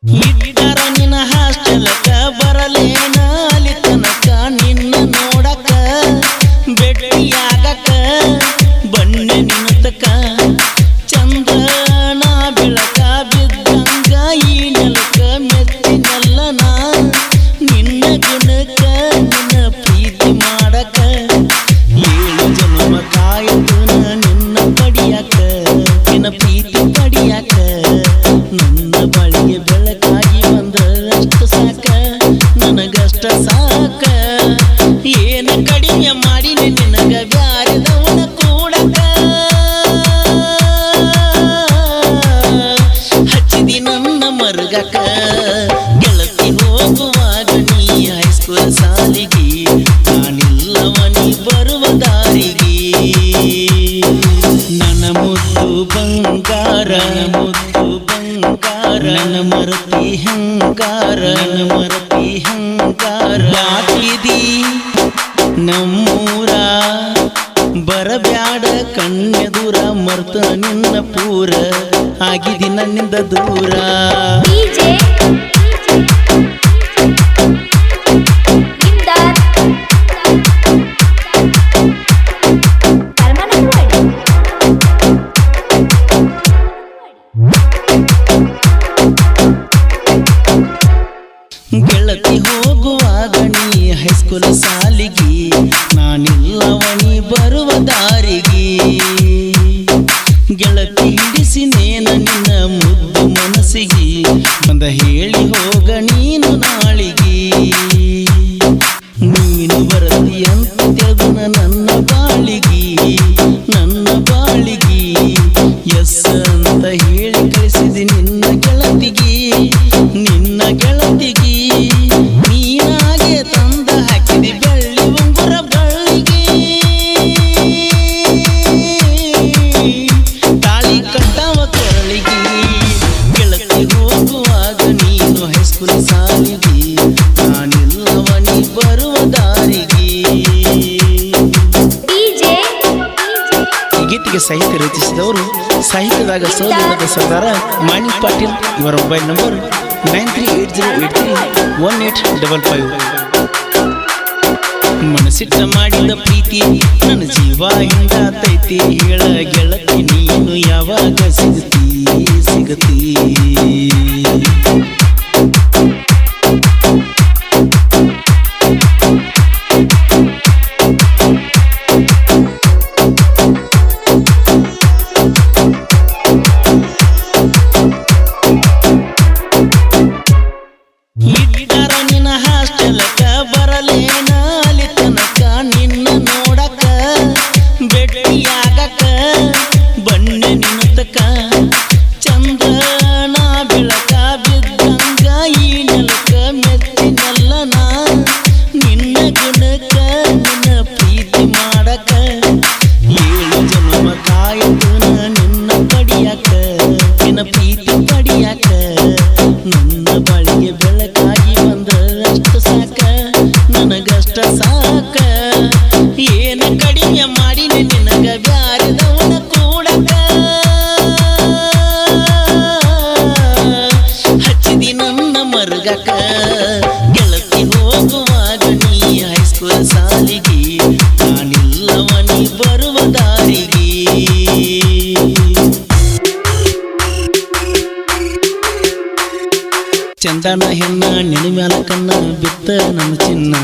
ಇಟ್ಟಾರ ನಿನ್ನ ಹಾಸ್ಟೆಲಕ ಬರಲೇನ ಅಲ್ಲಿ ತನಕ ನಿನ್ನ ನೋಡಕ ಭೇಟಿಯಾಗಕ ಬನ್ನಿ ನಿನ್ನತಕ ಚಂದ್ರನ ಬೆಳಕ ಬಿದ್ದಂಗ ಈ ನೆಲಕ ಮೆಚ್ಚಿನಲ್ಲನ ನಿನ್ನ ಗುಣಕ ನಿನ್ನ ಪ್ರೀತಿ ಮಾಡಕ ಏಳು ಜನ್ಮ ಕಾಯತನ ನಿನ್ನ ಪಡಿಯಾಕ ನಿನ್ನ ಪ್ರೀತಿ ಪಡಿಯಾಕ ನನ್ನ ಬಳಿಗೆ ಬೆಳಕಾಗಿ ಬಂದ್ರ ಅಷ್ಟು ಸಾಕ ನನಗಷ್ಟ ಸಾಕ ಏನ ಕಡಿಮೆ ಮಾಡಿನಿ ನಿನಗ ಬ್ಯಾರದವನ ಕೂಡಕ ಹಚ್ಚಿದಿ ನನ್ನ ಮರುಗಕ ಗೆಳತಿ ಹೋಗುವಾಗ ನೀ ಹೈಸ್ಕೂಲ್ ಸಾಲಿಗೆ ನಾನಿಲ್ಲವನಿ ಬರುವ ದಾರಿಗೆ ನನ್ನ ಮುದ್ದು ಬಂಗಾರ ಮುದ್ದು ಬಂಗಾರ ನನ್ನ ಮರತಿ ಹಂಗಾರ ನನ್ನ ಮರತಿ ಹಂಗಾರ ಬಾಟ್ಲಿದಿ ನಮ್ಮೂರ ಬರಬ್ಯಾಡ ಕಣ್ಣೆದುರ ಮರ್ತ ನಿನ್ನ ಪೂರ ಆಗಿದಿ ನನ್ನಿಂದ ದೂರ ಗೆಳತಿ ಹೋಗುವಾಗ ನೀ ಹೈಸ್ಕೂಲ್ ಸಾಲಿಗೆ ನಾನಿಲ್ಲವನಿ ಬರುವ ದಾರಿಗೆ ಗೆಳತಿ ಹಿಡಿಸಿನೇನ ನಿನ್ನ ಮುದ್ದು ಮನಸ್ಸಿಗೆ ಬಂದ ಹೇಳಿ ಹೋಗ ನೀನು ನಾಳಿಗೆ ನೀನು ಬರತಿ ಅಂತ ತಿಳಿದನ ನನ್ನ ಬಾಳಿಗೆ ಎಸ್ ಅಂತ ಹೇಳಿ ಕಳಿಸಿದೆ ನಿನ್ನ ಗೆಳತಿಗೆ ನೀನಾಗೆ ತಂದ ಹಾಕಿದಿ ಬೆಳ್ಳಿ ಉಂಗುರ ಬಳ್ಳಿಗೆ ತಾಳಿ ಕಟ್ಟವ ಕೊರಳಿಗೆ ಗೆಳತಿ ಹೋಗುವಾಗ ನೀನು ಹೈಸ್ಕೂಲ್ ಸಾಲಿಗೆ ನಾನಿಲ್ಲವನಿ ಬರುವ ದಾರಿಗೆ ಈ ಗೀತೆಗೆ ಸಾಹಿತ್ಯ ರಚಿಸಿದವರು ಸಾಹಿತ್ಯದಾಗ ಸೋಲಿಲ್ಲದ ಸರ್ದಾರ ಮಾಣಿಕ್ ಪಾಟೀಲ್. ಇವರ ಮೊಬೈಲ್ ನಂಬರ್ 9380831855. ಮನಸ್ಸಿಟ್ಟ ಮಾಡಿದ ಪ್ರೀತಿ ನನ್ನ ಜೀವ ಹಿಂಗಾತೈತಿ ಹೇಳ ಗೆಳತಿ ನೀನು ಯಾವಾಗ ಸಿಗತಿ ಇಟ್ಟಾರ ನಿನ್ನ ಹಾಸ್ಟೆಲಕ ಬರಲೇನ ಅಲ್ಲಿ ತನಕ ನಿನ್ನ ನೋಡಕ ಭೇಟಿಯಾಗಕ ಬನ್ನಿ ನಿನ್ನತಕ ಚಂದ್ರನ ಬೆಳಕ ಬಿದ್ದಂಗ ಈ ನೆಲಕ ಮೆಚ್ಚಿನಲ್ಲನ ನಿನ್ನ ಗುಣಕ ನಿನ್ನ ಪ್ರೀತಿ ಮಾಡಕ ಏಳು ಜನ್ಮ ಕಾಯತನ ನಿನ್ನ ಪಡಿಯಾಕ ನಿನ್ನ ಪ್ರೀತಿ ಪಡಿಯಾಕ ನನ್ನ ಬಳಿಗೆ ಬೆಳಕಾಗಿ ಬಂದ್ರ ಅಷ್ಟು ಸಾಕ ನನಗಷ್ಟ ಸಾಕ ಏನ ಕಡಿಮೆ ಮಾಡಿನಿ ನಿನಗ ಬ್ಯಾರದವನ ಕೂಡಕ ಹಚ್ಚಿದಿ ನನ್ನ ಮರುಗಕ ಗೆಳತಿ ಹೋಗುವಾಗ ನೀ ಹೈಸ್ಕೂಲ್ ಸಾಲಿಗೆ ನಾನಿಲ್ಲವನಿ ಬರುವ ದಾರಿಗೆ ಚಂದನ ಹೆಣ್ಣ ನಿನ್ನ ಮ್ಯಾಲ ಕಣ್ಣ ಬಿತ್ತ ನನ್ನ ಚಿನ್ನ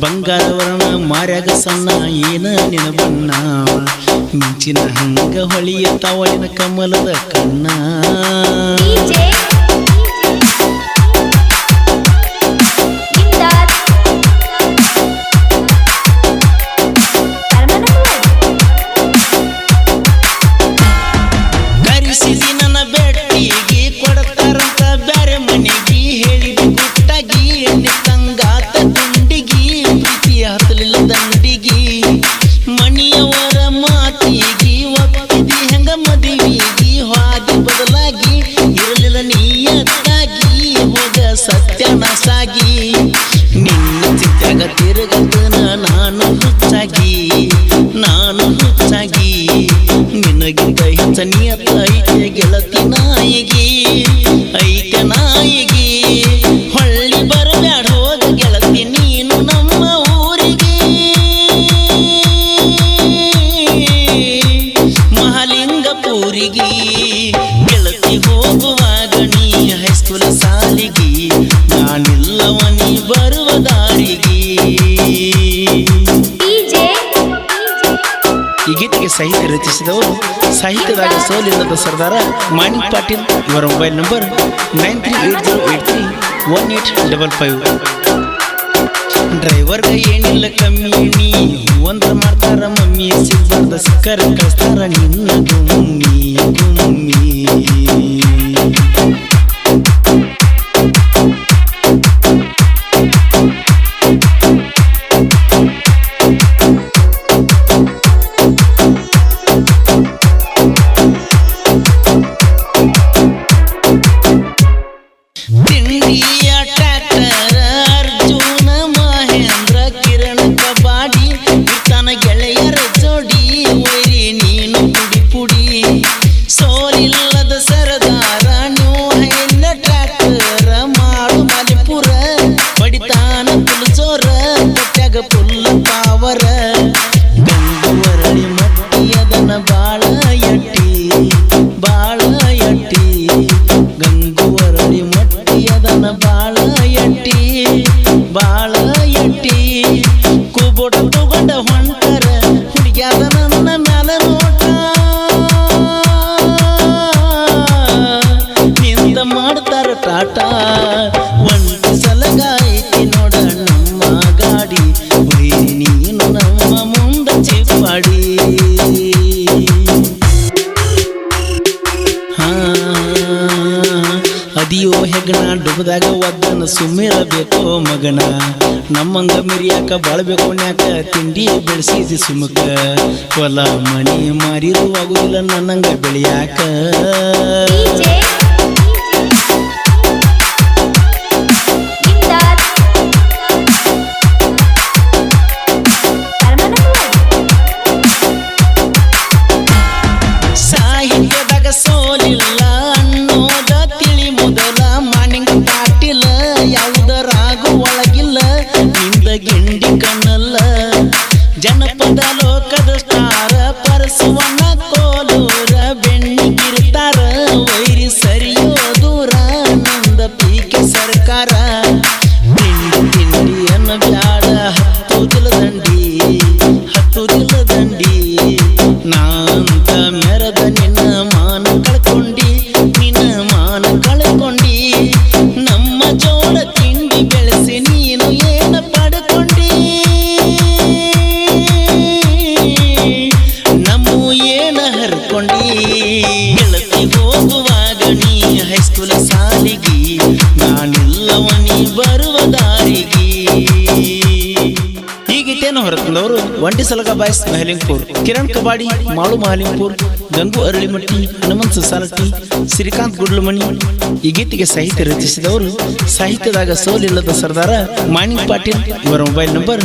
ಬಂಗಾರ ವರ್ಣ ಮಾರ್ಯಾಗ ಸಣ್ಣ ಏನ ನಿನ ಬಣ್ಣ ಮಿಂಚಿನ ಹಂಗ ಹೊಳಿಯತ್ತಾವಳಿನ ಕಮಲದ ಕಣ್ಣ ಕರಿಸಿದಿ ನನ್ನ ಬೆಟ್ಟಿಗೆ ಕೊಡ್ತಾರಂತ ಬ್ಯಾರೆ ಮನೆಗೆ ಹೇಳಿದಿ ಗುಟ್ಟಾಗಿ ಎಣ್ಣೆ ತಂಗಾತ ದುಂಡಿಗಿ ಪ್ರೀತಿ ಹತ್ತಲಿಲ್ಲ ದಂಡಿಗಿ ಮಣಿಯವರ ಮಾತಿಗೆ ಒಪ್ಪಿದಿ ಹೆಂಗ ಮದುವೆಗೆ ಹಾದಿ ಬದಲಾಗಿ ಇರಲಿಲ್ಲ ನೀಯತ್ತಾಗಿ ಹೋಗ ಸತ್ಯನಾಸಾಗಿ ನಿನ್ನ ಚಿತ್ತಾಗ ತಿರುಗತನ ನಾನು ಹುಚ್ಚಾಗಿ ನಿನಗಿಂತ ಹೆಚ್ಚ ನಿಯತ್ತ ಐತೆ ಗೆಳತಿ ನಾಯಿಗೆ ಐತೆ ನಾಯಿ ಸಾಹಿತ್ಯ ರಚಿಸಿದವರು ಸಾಹಿತ್ಯದಾಗ ಸೋಲಿಲ್ಲದ ಸರ್ದಾರ ಮಾಣಿಕ್ ಪಾಟೀಲ್. ಇವರ ಮೊಬೈಲ್ ನಂಬರ್ 9380831855. ಡ್ರೈವರ್ಗ ಏನಿಲ್ಲ ಕಮ್ಮಿ, ನೀ ಒಂದ್ರ ಮಾಡ್ತಾರ ಮಮ್ಮಿ, ಸಿಗ್ಬಾರ್ದ ಸಿಕ್ಕರ ಕಳಿಸ್ತಾರ ನಿನ್ನ ಗುಮ್ಮಿ ಗುಮ್ಮಿ. ತಿಂಡಿಯ ಟ್ರ್ಯಾಕ್ಟರ್ ಅರ್ಜುನ ಮಹೇಂದ್ರ ಕಿರಣ ಕಬಾಡಿ ತನ ಗೆಳೆಯರ ಜೋಡಿ ಒಯ್ರಿ ನೀನು ಪುಡಿ ಪುಡಿ. ಸೋಲಿಲ್ಲದ ಸರದಾರ ನ್ಯೂ ಹೈನ ಟ್ರ್ಯಾಕ್ಟರ್ ಮಾಡು ಮಾಲಿಪುರ ಬಡಿತಾನ ಫುಲ್ ಜೋರ ಕೊಟ್ಟಾಗ ಫುಲ್ ಪಾವರ. ಗಂಗುವರಳಿ ಮಟ್ಟಿಯದನ ಬಾಳ ಎಟ್ಟಿ ಬಾಳ ಎಟ್ಟಿ, ಗಂಗುವರಳಿ ಮಟ್ಟಿಯದನ ಬಾಳ ಎಟ್ಟಿ ಬಾಳ ಎಟ್ಟಿ. ಕೂಬೋಟ ತಗೊಂಡ ಹೊಂಟರ ಹುಡುಗ್ಯಾದ ನನ್ನ ಮ್ಯಾಲ ನೋಟ, ನಿಂದ ಮಾಡ್ತಾರ ಟಾಟ. ಒಂದು ಸಲಗಾಯ್ತಿ ನೋಡ ನಮ್ಮ ಗಾಡಿ, ನೀನು ನಮ್ಮ ಮುಂದ ಚಿಪ್ಪಾಡಿ. ಅದಿಯೋ ಹೆಗಣ ಡುಬದಾಗ ಒದ್ದನ ಸುಮ್ಮಿರಬೇಕೋ ಮಗನ, ನಮ್ಮಂಗ ಮಿರಿಯಾಕ ಬಾಳ್ಬೇಕು ನ್ಯಾಕ ತಿಂಡಿ ಬೆಳೆಸಿದಿ ಸುಮಕ. ಹೊಲ ಮನಿ ಮಾರಿರು ಆಗುದಿಲ್ಲ ನನ್ನಂಗ ಬೆಳೆಯಾಕ. ಸಾಹಿತ್ಯದಾಗ ಸೋಲಿಲ್ಲ ಅನ್ನೋದ ತಿಳಿ ಮೊದಲ ಮಾಣಿಂಗ ಪಾಟೀಲ, ಯಾವುದರಾಗು ಒಳಗಿಲ್ಲ ನಿಂದ ಗಿಂಡಿ ಕಣ್ಣಲ್ಲ. ಜನಪದ ಲೋಕದ ಸ್ಟಾರ ಪರಸುವನ ಕೋಲೂರ ಬೆಣ್ಣಿಗಿರ್ತಾರ, ವೈರಿ ಸರಿಯೋ ದೂರ ನಂದ ಪೀಕೆ ಸರ್ಕಾರ. ತಿಂಡಿ ತಿಂಡಿಯನ್ನ ಬ್ಯಾಡ ಹತ್ತುದಿಲ್ಲ ದಂಡಿ ಹತ್ತುದಿಲ್ಲ ದಂಡಿ, ನಾಂತ ಮೆರದ ನಿನ್ನ ಮಾನ ಕಳ್ಕೊಂಡಿ ನಿನ್ನ ಮಾನ ಕಳ್ಕೊಂಡಿ. ನಮ್ಮ ಜೋಳ ತಿಂಡಿ ಬೆಳೆಸಿ ನೀನು ಏನ ಪಡ್ಕೊಂಡಿ, ನಮ್ಮ ಏನ ಹರ್ಕೊಂಡಿ. ಗೆಳತಿ ಹೋಗುವಾಗ ನೀ ಹೈಸ್ಕೂಲ್ ಸಾಲಿಗಿ, ನಾನಿಲ್ಲವ ನೀ ಬರುವ ದಾರಿಗೆ. ಈ ಗೀತೆಯನ್ನು ಹೊರತಂದವರು ಒಂಟಿ ಸಲಗ ಬಾಯ್ಸ್ ಮಹಲಿಂಗ್ಪುರ್, ಕಿರಣ್ ಕಬಾಡಿ ಮಾಳು ಮಹಲಿಂಗ್ಪುರ್, ಗಂಗು ಅರಳಿಮಟ್ಟಿ, ಹನುಮಂತ ಸಾಲಟ್ಟಿ, ಶ್ರೀಕಾಂತ್ ಗುಡ್ಲಮಣಿ. ಈ ಗೀತೆಗೆ ಸಾಹಿತ್ಯ ರಚಿಸಿದವರು ಸಾಹಿತ್ಯದಾಗ ಸೋಲಿಲ್ಲದ ಸರ್ದಾರ ಮಾಣಿಕ್ ಪಾಟೀಲ್. ಇವರ ಮೊಬೈಲ್ ನಂಬರ್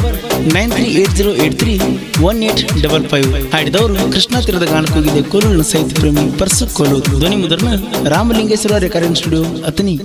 9380831855. ಹಾಡಿದವರು ಕೃಷ್ಣಾ ತೀರದ ಗಾಣಕೋಗಿದೆ ಕೋಲೂರಿನ ಸಾಹಿತ್ಯ ಪ್ರೇಮಿ ಪರ್ಸು ಕೋಲೂರು. ಧ್ವನಿ ಮುದ್ರಣ ರಾಮಲಿಂಗೇಶ್ವರ ರೆಕಾರ್ಡಿಂಗ್ ಸ್ಟುಡಿಯೋ ಅತನಿ.